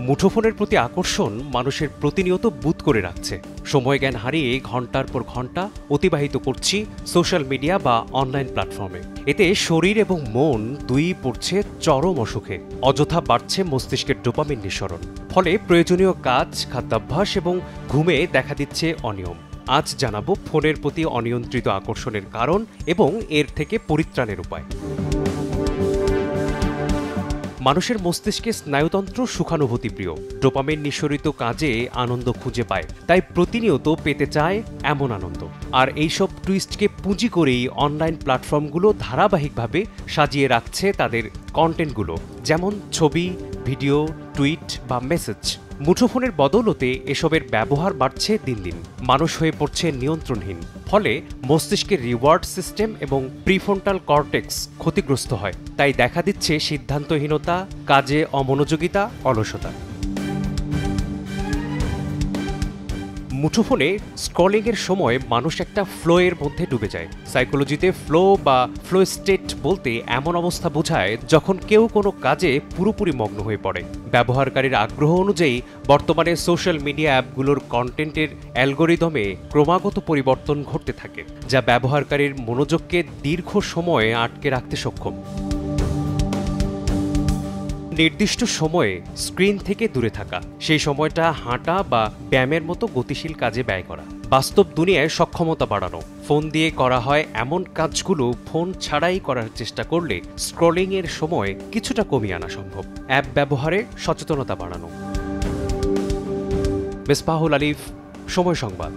মুঠোফোনের প্রতি আকর্ষণ মানুষের প্রতিনিয়ত বুঁদ করে রাখছে। সময় জ্ঞান হারিয়ে ঘন্টার পর ঘন্টা অতিবাহিত করছি সোশ্যাল মিডিয়া বা অনলাইন প্ল্যাটফর্মে। এতে শরীর এবং মন দুইই পড়ছে চরম অসুখে। অযথা বাড়ছে মস্তিষ্কের ডোপামিন নিঃসরণ, ফলে প্রয়োজনীয় কাজ, খাদ্যাভ্যাস এবং ঘুমে দেখা দিচ্ছে অনিয়ম। আজ জানাবো ফোনের প্রতি অনিয়ন্ত্রিত আকর্ষণের কারণ এবং এর থেকে পরিত্রাণের উপায়। মানুষের মস্তিষ্কে স্নায়ুতন্ত্র সুখানুভূতিপ্রিয়, ডোপামিন নিঃসরিত কাজে আনন্দ খুঁজে পায়, তাই প্রতিনিয়ত পেতে চায় এমন আনন্দ। আর এইসব টুইস্টকে পুঁজি করেই অনলাইন প্ল্যাটফর্মগুলো ধারাবাহিকভাবে সাজিয়ে রাখছে তাদের কন্টেন্টগুলো, যেমন ছবি, ভিডিও, টুইট বা মেসেজ। মুঠোফোনের বদৌলতে এসবের ব্যবহার বাড়ছে দিন দিন, মানুষ হয়ে পড়ছে নিয়ন্ত্রণহীন। ফলে মস্তিষ্কের রিওয়ার্ড সিস্টেম এবং প্রিফ্রন্টাল কর্টেক্স ক্ষতিগ্রস্ত হয়। তাই দেখা দিচ্ছে সিদ্ধান্তহীনতা, কাজে অমনোযোগিতা, অলসতা। মুঠোফোনে স্ক্রলিংয়ের সময় মানুষ একটা ফ্লোয়ের মধ্যে ডুবে যায়। সাইকোলজিতে ফ্লো বা ফ্লো স্টেট বলতে এমন অবস্থা বোঝায় যখন কেউ কোনো কাজে পুরোপুরি মগ্ন হয়ে পড়ে। ব্যবহারকারীর আগ্রহ অনুযায়ী বর্তমানে সোশ্যাল মিডিয়া অ্যাপগুলোর কন্টেন্টের অ্যালগোরিদমে ক্রমাগত পরিবর্তন ঘটতে থাকে, যা ব্যবহারকারীর মনোযোগকে দীর্ঘ সময়ে আটকে রাখতে সক্ষম। নির্দিষ্ট সময়ে স্ক্রিন থেকে দূরে থাকা, সেই সময়টা হাঁটা বা ব্যায়ামের মতো গতিশীল কাজে ব্যয় করা। বাস্তব দুনিয়ায় সক্ষমতা বাড়ানো, ফোন দিয়ে করা হয় এমন কাজগুলো ফোন ছাড়াই করার চেষ্টা করলে স্ক্রলিংয়ের সময় কিছুটা কমিয়ে আনা সম্ভব। অ্যাপ ব্যবহারে সচেতনতা বাড়ানো। মেসবাহুল আলিফ, সময় সংবাদ।